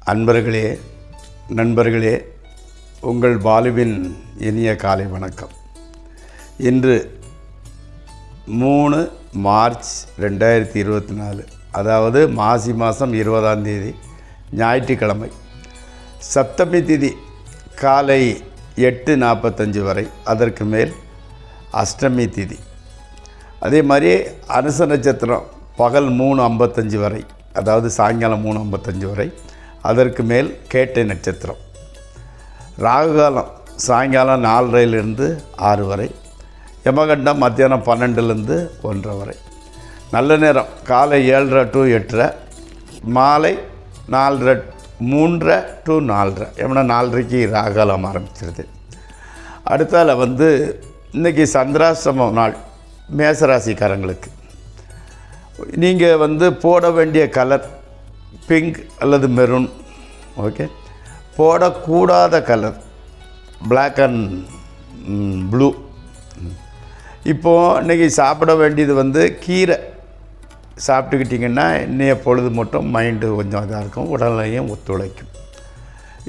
அன்பர்களே, நண்பர்களே, உங்கள் பாலுவின் இனிய காலை வணக்கம். இன்று 3 மார்ச் 2024, அதாவது மாசி மாதம் 20ஆம் தேதி ஞாயிற்றுக்கிழமை. சப்தமி திதி காலை 8:45 வரை, அதற்கு மேல் அஷ்டமி திதி. அதே மாதிரி அனுச நட்சத்திரம் பகல் 3:55 வரை, அதாவது சாயங்காலம் 3:55 வரை, அதற்கு மேல் கேட்டை நட்சத்திரம். ராகுகாலம் சாயங்காலம் 4:30லிருந்து 6 வரை, யமகண்டம் மத்தியானம் 12லிருந்து 1:30 வரை. நல்ல நேரம் காலை 7:30 to 8:30, மாலை 3:30 to 4:30. ஏன்னா 4:30க்கு ராகுகாலம் ஆரம்பிச்சிருது. அடுத்தால இன்றைக்கி சந்திராஷ்டம நாள். மேசராசிக்காரங்களுக்கு நீங்கள் போட வேண்டிய கலர் பிங்க் அல்லது மெரூன். ஓகே. போடக்கூடாத கலர் பிளாக் அண்ட் ப்ளூ. இப்போது இன்றைக்கி சாப்பிட வேண்டியது கீரை சாப்பிட்டுக்கிட்டிங்கன்னா இன்னைய பொழுது மட்டும் மைண்டு கொஞ்சம் இதாக இருக்கும், உடல்நிலையும் ஒத்துழைக்கும்.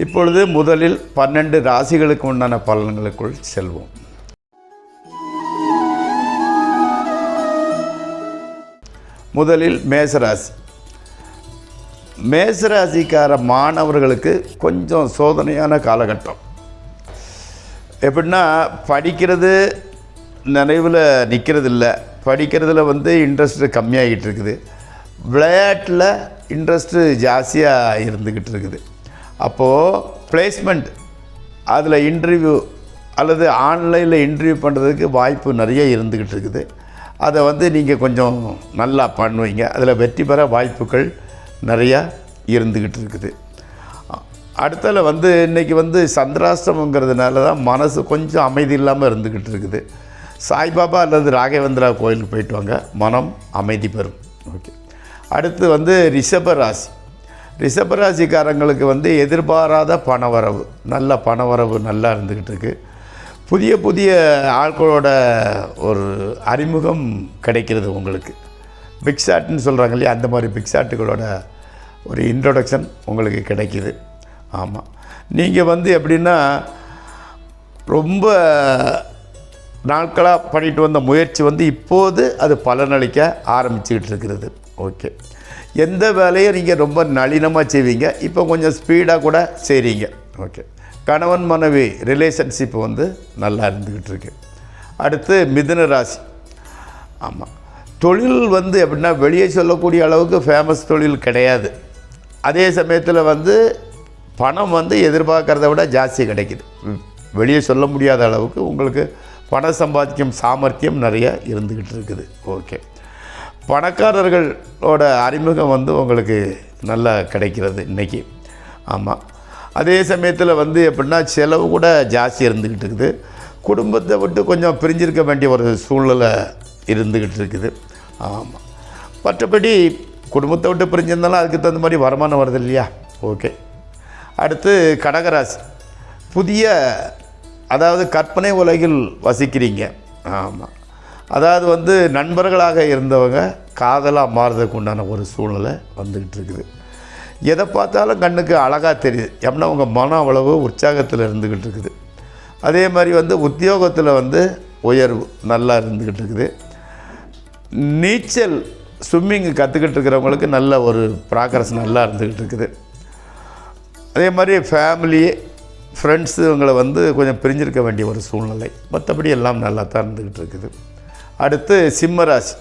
இப்பொழுது முதலில் 12 ராசிகளுக்கு உண்டான பலன்களுக்குள் செல்வோம். முதலில் மேசராசி. மேசராசிக்கார மாணவர்களுக்கு கொஞ்சம் சோதனையான காலகட்டம். எப்படின்னா, படிக்கிறது நினைவில் நிற்கிறது இல்லை, படிக்கிறதுல இன்ட்ரெஸ்ட்டு கம்மியாகிட்டு இருக்குது, விளையாட்டில் இன்ட்ரெஸ்ட்டு ஜாஸ்தியாக இருந்துக்கிட்டு இருக்குது. அப்போது பிளேஸ்மெண்ட், அதில் இன்டர்வியூ அல்லது ஆன்லைனில் இன்டர்வியூ பண்ணுறதுக்கு வாய்ப்பு நிறைய இருந்துக்கிட்டு இருக்குது. அதை நீங்கள் கொஞ்சம் நல்லா பண்ணுவீங்க, அதில் வெற்றி பெற வாய்ப்புகள் நிறையா இருந்துக்கிட்டு இருக்குது. அடுத்தால இன்றைக்கி சந்திராஷ்டமங்கிறதுனால தான் மனசு கொஞ்சம் அமைதி இல்லாமல் இருந்துக்கிட்டு இருக்குது. சாய்பாபா அல்லது ராகவேந்திரா கோயிலுக்கு போயிட்டு வாங்க, மனம் அமைதி பெறும். ஓகே. அடுத்து ரிஷபராசி. ரிஷபராசிக்காரங்களுக்கு எதிர்பாராத பணவரவு, நல்ல பணவரவு நல்லா இருந்துக்கிட்டு இருக்குது. புதிய புதிய ஆட்களோட ஒரு அறிமுகம் கிடைக்கிறது உங்களுக்கு. பிக் ஷாட்னு சொல்கிறாங்க இல்லையா, அந்த மாதிரி பிக் ஷாட்டுகளோட ஒரு இன்ட்ரொடக்ஷன் உங்களுக்கு கிடைக்கிது. ஆமாம். நீங்கள் எப்படின்னா, ரொம்ப நாட்களாக பண்ணிட்டு வந்த முயற்சி இப்போது அது பலனளிக்க ஆரம்பிச்சுக்கிட்டு இருக்கிறது. ஓகே. எந்த வேலையும் நீங்கள் ரொம்ப நளினமாக செய்வீங்க, இப்போ கொஞ்சம் ஸ்பீடாக கூட செய்கிறீங்க. ஓகே. கணவன் மனைவி ரிலேஷன்ஷிப் நல்லா இருந்துக்கிட்டு இருக்கு. அடுத்து மிதுன ராசி. ஆமாம். தொழில் எப்படின்னா, வெளியே சொல்லக்கூடிய அளவுக்கு ஃபேமஸ் தொழில் கிடையாது. அதே சமயத்தில் பணம் எதிர்பார்க்குறத விட ஜாஸ்தி கிடைக்குது. வெளியே சொல்ல முடியாத அளவுக்கு உங்களுக்கு பணம் சம்பாதிக்கும் சாமர்த்தியம் நிறைய இருந்துக்கிட்டு இருக்குது. ஓகே. பணக்காரர்களோட அறிமுகம் உங்களுக்கு நல்லா கிடைக்கிறது இன்றைக்கி. ஆமாம். அதே சமயத்தில் எப்படின்னா, செலவு கூட ஜாஸ்தி இருந்துக்கிட்டு இருக்குது. குடும்பத்தை விட்டு கொஞ்சம் பிரிஞ்சிருக்க வேண்டிய ஒரு சூழ்நிலை இருந்துக்கிட்டு இருக்குது. ஆமாம். மற்றபடி குடும்பத்தை விட்டு பிரிஞ்சிருந்தாலும் அதுக்கு தகுந்த மாதிரி வருமானம் வருது இல்லையா. ஓகே. அடுத்து கடகராசி. புதிய, அதாவது கற்பனை உலகில் வசிக்கிறீங்க. ஆமாம். அதாவது நண்பர்களாக இருந்தவங்க காதலாக மாறுறதுக்கு உண்டான ஒரு சூழ்நிலை வந்துக்கிட்டு இருக்குது. எதை பார்த்தாலும் கண்ணுக்கு அழகாக தெரியுது. எப்படின்னா உங்கள் மனம் அவ்வளவு உற்சாகத்தில் இருந்துக்கிட்டு இருக்குது. அதே மாதிரி உத்தியோகத்தில் உயர்வு நல்லா இருந்துக்கிட்டு இருக்குது. நீச்சல் ஸ்விம்மிங் கற்றுக்கிட்டு இருக்கிறவங்களுக்கு நல்ல ஒரு ப்ராக்ரஸ் நல்லா இருந்துக்கிட்டு இருக்குது. அதே மாதிரி ஃபேமிலி ஃப்ரெண்ட்ஸு இவங்களை கொஞ்சம் பிரிஞ்சிருக்க வேண்டிய ஒரு சூழ்நிலை. மற்றபடி எல்லாம் நல்லா தான் இருந்துக்கிட்டு இருக்குது. அடுத்து சிம்மராசி.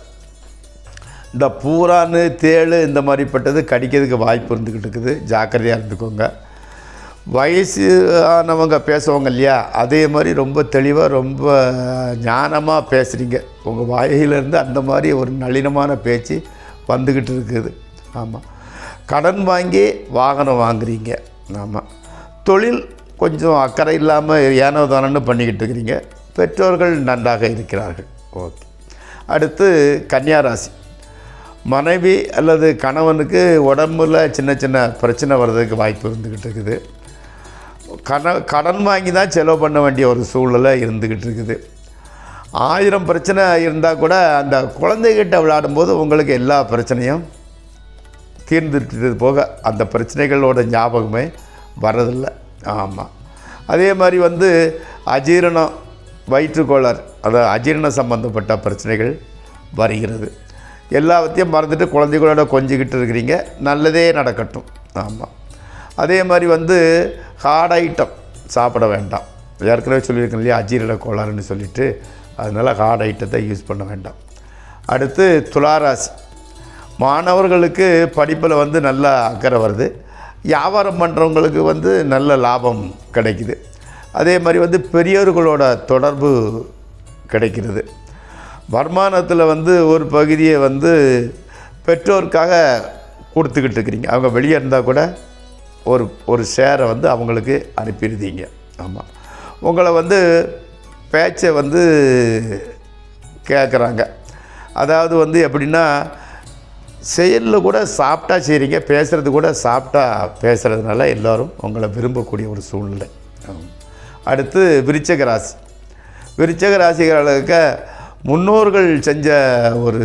இந்த பூரான்னு தேள் இந்த மாதிரிப்பட்டது கடிக்கிறதுக்கு வாய்ப்பு இருந்துக்கிட்டு இருக்குது, ஜாக்கிரதையாக இருந்துக்கோங்க. வயசானவங்க பேசுவாங்க இல்லையா, அதே மாதிரி ரொம்ப தெளிவாக ரொம்ப ஞானமாக பேசுகிறீங்க. உங்கள் வாயிலிருந்து அந்த மாதிரி ஒரு நளினமான பேச்சு வந்துக்கிட்டு இருக்குது. ஆமாம். கடன் வாங்கி வாகனம் வாங்குறீங்க. ஆமாம். தொழில் கொஞ்சம் அக்கறை இல்லாமல் ஏனோ தானன்னு பண்ணிக்கிட்டு இருக்கிறீங்க. பெற்றோர்கள் நன்றாக இருக்கிறார்கள். ஓகே. அடுத்து கன்னியாராசி. மனைவி அல்லது கணவனுக்கு உடம்புல சின்ன சின்ன பிரச்சனை வர்றதுக்கு வாய்ப்பு இருந்துக்கிட்டு இருக்குது. கடன் வாங்கி தான் செலவு பண்ண வேண்டிய ஒரு சூழ்நிலை இருந்துக்கிட்டு இருக்குது. 1000 பிரச்சனை இருந்தால் கூட அந்த குழந்தைகிட்ட விளையாடும்போது உங்களுக்கு எல்லா பிரச்சனையும் தீர்ந்துட்டு போக அந்த பிரச்சனைகளோட ஞாபகமே வரதில்லை. ஆமாம். அதே மாதிரி வந்து அஜீரணம், வயிற்றுக்கோளாறு, அதாவது அஜீரணம் சம்பந்தப்பட்ட பிரச்சனைகள் வருகிறது. எல்லாத்தையும் மறந்துட்டு குழந்தைகளோட கொஞ்சிக்கிட்டு இருக்கிறீங்க, நல்லதே நடக்கட்டும். ஆமாம். அதே மாதிரி வந்து ஹார்ட் ஐட்டம் சாப்பிட வேண்டாம். ஏற்கனவே சொல்லியிருக்கேன் இல்லையா, அஜீரண கோளாறுன்னு சொல்லிவிட்டு, அதனால் ஹார்ட் ஐட்டத்தை யூஸ் பண்ண வேண்டாம். அடுத்து துளாராசி மாணவர்களுக்கு படிப்பில் வந்து நல்ல அக்கறை வருது. வியாபாரம் பண்ணுறவங்களுக்கு வந்து நல்ல லாபம் கிடைக்குது. அதே மாதிரி வந்து பெரியவர்களோட தொடர்பு கிடைக்கிறது. வருமானத்தில் வந்து ஒரு பகுதியை வந்து பெற்றோருக்காக கொடுத்துக்கிட்டு இருக்கிறீங்க. அவங்க வெளியே இருந்தால் கூட ஒரு ஷேரை வந்து அவங்களுக்கு அனுப்பிடுதீங்க. ஆமாம். உங்களை வந்து பேச்சை வந்து கேட்குறாங்க. அதாவது வந்து எப்படின்னா, செயலில் கூட சாப்பிட்டா செய்கிறீங்க, பேசுகிறது கூட சாப்பிட்டா பேசுகிறதுனால எல்லோரும் உங்களை விரும்பக்கூடிய ஒரு சூழ்நிலை. அடுத்து விருச்சிக ராசி. விருச்சிக ராசிகளுக்கு முன்னோர்கள் செஞ்ச ஒரு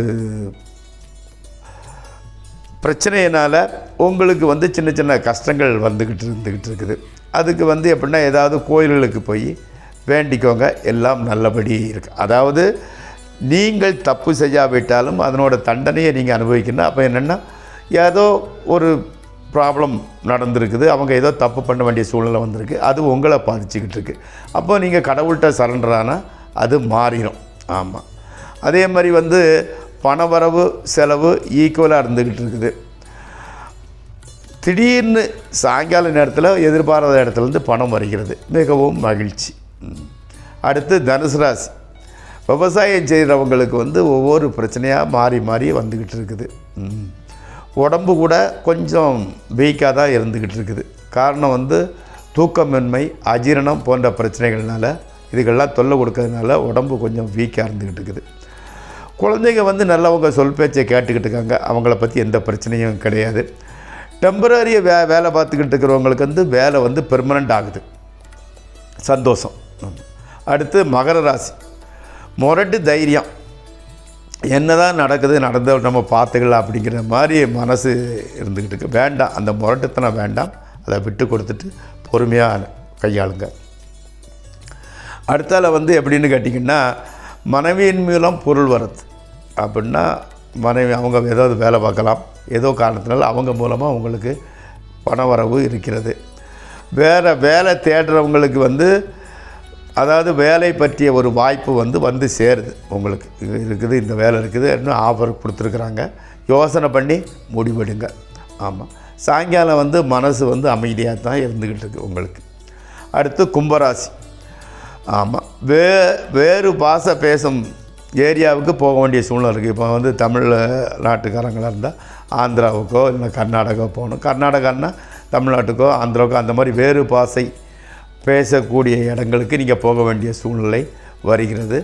பிரச்சனையினால் உங்களுக்கு வந்து சின்ன சின்ன கஷ்டங்கள் இருந்துக்கிட்டு இருக்குது. அதுக்கு வந்து எப்படின்னா, ஏதாவது கோயில்களுக்கு போய் வேண்டிக்கோங்க, எல்லாம் நல்லபடி இருக்குது. அதாவது நீங்கள் தப்பு செய்யாவிட்டாலும் அதனோட தண்டனையை நீங்கள் அனுபவிக்கணும். அப்போ என்னென்னா, ஏதோ ஒரு ப்ராப்ளம் நடந்திருக்குது, அவங்க ஏதோ தப்பு பண்ண வேண்டிய சூழ்நிலை வந்திருக்கு, அது உங்களை பாதிச்சுக்கிட்டு இருக்குது. அப்போ நீங்கள் கடவுள்கிட்ட சரண்டரானால் அது மாறிடும். ஆமாம். அதே மாதிரி வந்து பணவரவு செலவு ஈக்குவலாக இருந்துக்கிட்டு இருக்குது. திடீர்னு சாயங்கால நேரத்தில் எதிர்பாராத இடத்துலேருந்து பணம் வருகிறது, மிகவும் மகிழ்ச்சி. அடுத்து தனுசு ராசி. விவசாயம் செய்கிறவங்களுக்கு வந்து ஒவ்வொரு பிரச்சனையாக மாறி மாறி வந்துக்கிட்டு இருக்குது. உடம்பு கூட கொஞ்சம் வீக்காக தான் இருந்துக்கிட்டு இருக்குது. காரணம் வந்து தூக்கமின்மை, அஜீரணம் போன்ற பிரச்சனைகள்னால, இதுக்கெல்லாம் தொல்லை கொடுக்கறதுனால உடம்பு கொஞ்சம் வீக்காக இருந்துக்கிட்டு இருக்குது. குழந்தைங்க வந்து நல்லவங்க சொல் பேச்சை கேட்டுக்கிட்டு இருக்காங்க, அவங்கள பற்றி எந்த பிரச்சனையும் கிடையாது. டெம்பரரியாக வேலை பார்த்துக்கிட்டு இருக்கிறவங்களுக்கு வந்து வேலை வந்து பெர்மனண்ட் ஆகுது, சந்தோஷம். அடுத்து மகர ராசி. முரட்டு தைரியம், என்ன தான் நடந்த நம்ம பார்த்துக்கலாம் அப்படிங்கிற மாதிரி மனசு இருந்துக்கிட்டு இருக்கு. வேண்டாம், அந்த முரட்டுத்தனம் வேண்டாம், அதை விட்டு கொடுத்துட்டு பொறுமையாக கையாளுங்க. அடுத்தால வந்து எப்படின்னு கேட்டிங்கன்னா, மனைவியின் மூலம் பொருள் வரது அப்படின்னா, மனைவி அவங்க ஏதாவது வேலை பார்க்கலாம், ஏதோ காரணத்தினால அவங்க மூலமாக உங்களுக்கு பண வரவு இருக்கிறது. வேறு வேலை தேடுறவங்களுக்கு வந்து, அதாவது வேலை பற்றிய ஒரு வாய்ப்பு வந்து சேருது. உங்களுக்கு இருக்குது, இந்த வேலை இருக்குது, இன்னும் ஆஃபர் கொடுத்துருக்குறாங்க, யோசனை பண்ணி முடிவெடுங்க. ஆமாம். சாயங்காலம் வந்து மனசு வந்து அமைதியாக தான் இருந்துக்கிட்டு இருக்குது உங்களுக்கு. அடுத்து கும்பராசி. ஆமாம். வேறு பாஷை பேசும் ஏரியாவுக்கு போக வேண்டிய சூழ்நிலை இருக்குது. இப்போ வந்து தமிழ் நாட்டுக்காரங்களாக இருந்தால் ஆந்திராவுக்கோ இல்லை கர்நாடகா போகணும். கர்நாடகான்னா தமிழ்நாட்டுக்கோ ஆந்திராவுக்கோ அந்த மாதிரி வேறு பாஷை பேசக்கூடிய இடங்களுக்கு நீங்கள் போக வேண்டிய சூழ்நிலை வருகிறது.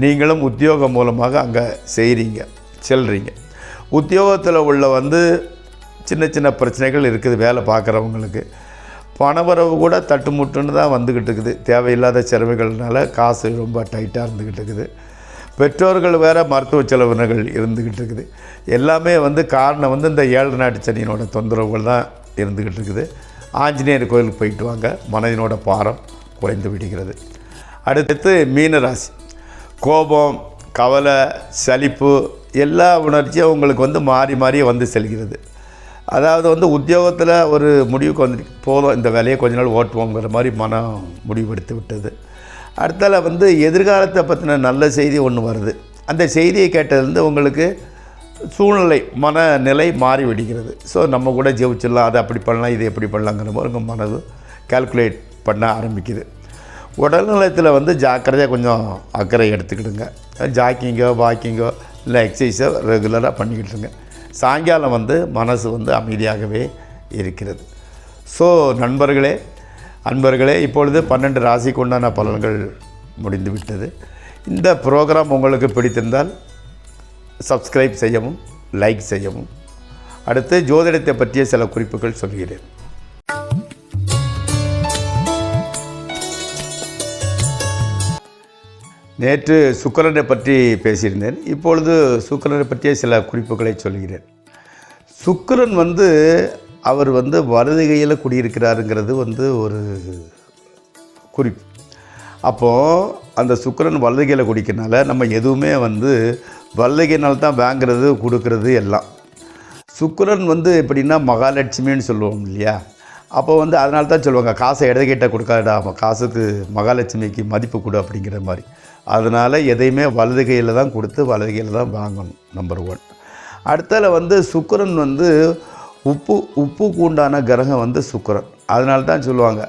நீங்களும் உத்தியோகம் மூலமாக அங்கே செல்கிறீங்க. உத்தியோகத்தில் உள்ள வந்து சின்ன சின்ன பிரச்சனைகள் இருக்குது. வேலை பார்க்குறவங்களுக்கு பணவரவு கூட தட்டுமுட்டுன்னு தான் வந்துக்கிட்டு இருக்குது. தேவையில்லாத செலவுகள்னால காசு ரொம்ப டைட்டாக இருந்துக்கிட்டு இருக்குது. பெற்றோர்கள் வேறு மருத்துவ செலவினர்கள் இருந்துக்கிட்டு இருக்குது. எல்லாமே வந்து காரணம் வந்து இந்த 7 நாட்டு சனியினோட தொந்தரவுகள் தான் இருந்துக்கிட்டு இருக்குது. ஆஞ்சநேயர் கோயிலுக்கு போயிட்டு வாங்க, மனதினோட பாரம் குறைந்து விடுகிறது. அடுத்து மீன ராசி. கோபம், கவலை, சலிப்பு எல்லா உணர்ச்சியும் உங்களுக்கு வந்து மாறி மாறி வந்து செல்கிறது. அதாவது வந்து உத்தியோகத்தில் ஒரு முடிவுக்கு வந்து போதும், இந்த வேலையை கொஞ்ச நாள் ஓட்டுவோங்கிற மாதிரி மனம் முடிவெடுத்து விட்டது. அடுத்தால வந்து எதிர்காலத்தை பற்றின நல்ல செய்தி ஒன்று வருது. அந்த செய்தியை கேட்டதுலேருந்து உங்களுக்கு சூழ்நிலை, மனநிலை மாறி விடுகிறது. ஸோ நம்ம கூட ஜெயிச்சிடலாம், அதை அப்படி பண்ணலாம், இது எப்படி பண்ணலாங்கிற மாதிரி உங்கள் மனது கால்குலேட் பண்ண ஆரம்பிக்குது. உடல்நலத்தில் வந்து ஜாக்கிரதையாக கொஞ்சம் அக்கறை எடுத்துக்கிடுங்க. ஜாக்கிங்கோ வாக்கிங்கோ இல்லை எக்ஸசைஸோ ரெகுலராக பண்ணிக்கிட்டுருங்க. சாயங்காலம் வந்து மனசு வந்து அமைதியாகவே இருக்கிறது. ஸோ அன்பர்களே இப்பொழுது 12 ராசிக்கு உண்டான பலன்கள் முடிந்து விட்டது. இந்த ப்ரோக்ராம் உங்களுக்கு பிடித்திருந்தால் சப்ஸ்கிரைப் செய்யவும், லைக் செய்யவும். அடுத்து ஜோதிடத்தை பற்றிய சில குறிப்புகள் சொல்கிறேன். நேற்று சுக்கிரனை பற்றி பேசியிருந்தேன். இப்பொழுது சுக்கிரனை பற்றிய சில குறிப்புகளை சொல்கிறேன். சுக்கிரன் வந்து அவர் வந்து வலது கையில் குடியிருக்கிறாருங்கிறது வந்து ஒரு குறிப்பு. அப்போது அந்த சுக்கிரன் வலது கையில் குடிக்கிறனால நம்ம எதுவுமே வந்து வலது கையினால் தான் வாங்கிறது கொடுக்கறது எல்லாம். சுக்கிரன் வந்து எப்படின்னா மகாலட்சுமின்னு சொல்லுவோம் இல்லையா? அப்போ வந்து அதனால தான் சொல்லுவாங்க, காசை இடது கைட்ட கொடுக்காடா, காசுக்கு மகாலட்சுமிக்கு மதிப்பு கொடு அப்படிங்கிற மாதிரி. அதனால் எதையுமே வலது கையில் தான் கொடுத்து வலது கையில் தான் வாங்கணும். நம்பர் 1. அடுத்தால வந்து சுக்கிரன் வந்து உப்புக்கு உண்டான கிரகம் வந்து சுக்கிரன். அதனால தான் சொல்லுவாங்க,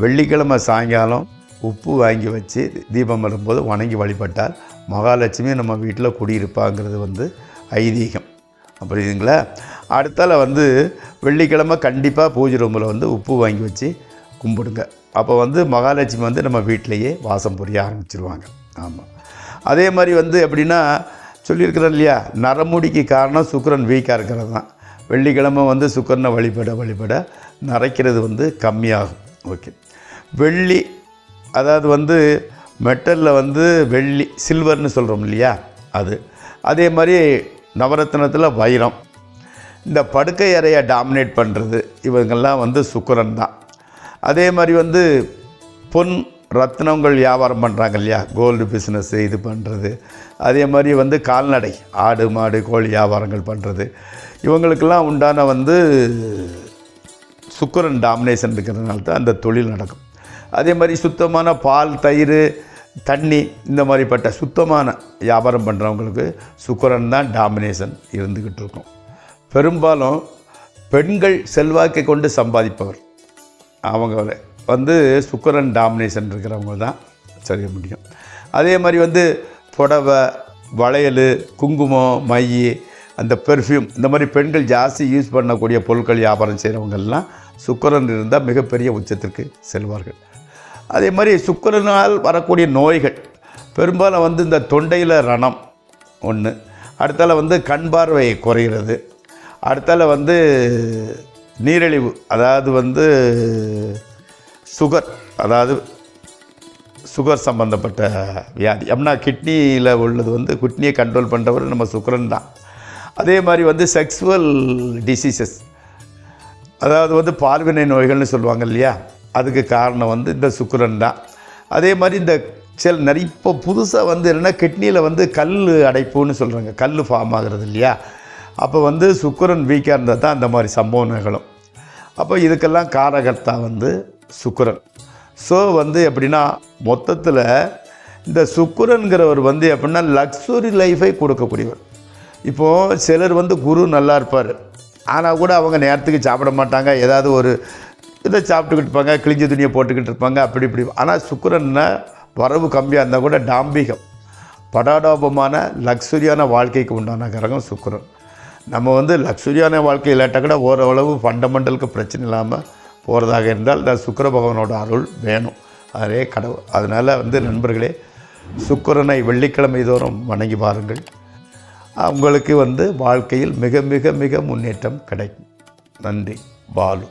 வெள்ளிக்கிழமை சாயங்காலம் உப்பு வாங்கி வச்சு தீபம் வரும்போது வணங்கி வழிபட்டால் மகாலட்சுமி நம்ம வீட்டில் குடியிருப்பாங்கிறது வந்து ஐதீகம். புரியுதுங்களா? அடுத்தால வந்து வெள்ளிக்கிழமை கண்டிப்பாக பூஜை ரூமில் வந்து உப்பு வாங்கி வச்சு கும்பிடுங்க. அப்போ வந்து மகாலட்சுமி வந்து நம்ம வீட்டிலையே வாசம் புரிய ஆரம்பிச்சிருவாங்க. ஆமாம். அதே மாதிரி வந்து எப்படின்னா சொல்லியிருக்கிறேன் இல்லையா, நரமுடிக்கு காரணம் சுக்கிரன் வீக்காக இருக்கிறது தான். வெள்ளிக்கிழமை வந்து சுக்கிரனை வழிபட நரைக்கிறது வந்து கம்மியாகும். ஓகே. வெள்ளி, அதாவது வந்து மெட்டலில் வந்து வெள்ளி சில்வர்னு சொல்கிறோம் இல்லையா, அது. அதே மாதிரி நவரத்னத்தில் வைரம். இந்த படுக்கை அறையை டாமினேட் பண்ணுறது இவங்கெல்லாம் வந்து சுக்கிரன் தான். அதே மாதிரி வந்து பொன் ரத்னங்கள் வியாபாரம் பண்ணுறாங்க இல்லையா, கோல்டு பிஸ்னஸ்ஸு இது பண்ணுறது. அதே மாதிரி வந்து கால்நடை, ஆடு மாடு கோழி வியாபாரங்கள் பண்ணுறது, இவங்களுக்கெல்லாம் உண்டான வந்து சுக்கிரன் டாமினேஷன் இருக்கிறதுனால தான் அந்த தொழில் நடக்கும். அதே மாதிரி சுத்தமான பால், தயிர், தண்ணி, இந்த மாதிரிப்பட்ட சுத்தமான வியாபாரம் பண்ணுறவங்களுக்கு சுக்கிரன் தான் டாமினேஷன் இருந்துக்கிட்டு இருக்கும். பெரும்பாலும் பெண்கள் செல்வாக்கை கொண்டு சம்பாதிப்பவர் அவங்க வந்து சுக்கிரன் டாமினேஷன் இருக்கிறவங்க தான் செய்ய முடியும். அதே மாதிரி வந்து புடவை, வளையல், குங்குமம், மை, அந்த பெர்ஃப்யூம், இந்த மாதிரி பெண்கள் ஜாஸ்தி யூஸ் பண்ணக்கூடிய பொருட்கள் வியாபாரம் செய்கிறவங்கெல்லாம் சுக்கிரன் இருந்தால் மிகப்பெரிய உச்சத்திற்கு செல்வார்கள். அதே மாதிரி சுக்கிரனால் வரக்கூடிய நோய்கள் பெரும்பாலும் வந்து இந்த தொண்டையில் ரணம் ஒன்று, அடுத்தால வந்து கண் பார்வை குறைகிறது, அடுத்தால வந்து நீரிழிவு, அதாவது வந்து சுகர், அதாவது சுகர் சம்மந்தப்பட்ட வியாதி. அப்படின்னா கிட்னியில் உள்ளது வந்து கிட்னியை கண்ட்ரோல் பண்ணுறவர் நம்ம சுக்கிரன் தான். அதே மாதிரி வந்து செக்ஸுவல் டிசீசஸ், அதாவது வந்து பால்வினை நோய்கள்னு சொல்லுவாங்க இல்லையா, அதுக்கு காரணம் வந்து இந்த சுக்கிரன் தான். அதே மாதிரி இந்த நிறைய இப்போ புதுசாக வந்து என்னென்னா கிட்னியில் வந்து கல் அடைப்புன்னு சொல்கிறாங்க, கல் ஃபார்ம் ஆகிறது இல்லையா. அப்போ வந்து சுக்கிரன் வீக்காக இருந்தால் தான் அந்த மாதிரி சம்பவம் நிகழும். அப்போ இதுக்கெல்லாம் காரகர்த்தா வந்து சுக்கிரன். ஸோ வந்து எப்படின்னா மொத்தத்தில் இந்த சுக்கிரன்கிறவர் வந்து எப்படின்னா லக்ஸுரி லைஃபை கொடுக்கக்கூடியவர். இப்போது சிலர் வந்து குரு நல்லா இருப்பார், ஆனால் கூட அவங்க நேரத்துக்கு சாப்பிட மாட்டாங்க, ஏதாவது ஒரு இதை சாப்பிட்டுக்கிட்டு இருப்பாங்க, கிழிஞ்ச துணியை போட்டுக்கிட்டு இருப்பாங்க, அப்படி இப்படி. ஆனால் சுக்கிரன்னா வரவு கம்மியாக இருந்தால் கூட டாம்பிகம், படாடோபமான லக்ஸுரியான வாழ்க்கைக்கு உண்டான கிரகம் சுக்கிரன். நம்ம வந்து லக்ஸுரியான வாழ்க்கை இல்லாட்டால் கூட ஓரளவு ஃபண்டமெண்டலுக்கு பிரச்சனை இல்லாமல் போகிறதாக இருந்தால் இந்த சுக்கிர பகவானோட அருள் வேணும், அதே கடவுள். அதனால் வந்து நண்பர்களே, சுக்கிரனை வெள்ளிக்கிழமை தோறும் வணங்கி பாருங்கள். உங்களுக்கு வந்து வாழ்க்கையில் மிக மிக மிக முன்னேற்றம் கிடைக்கும். நன்றி. பாலு.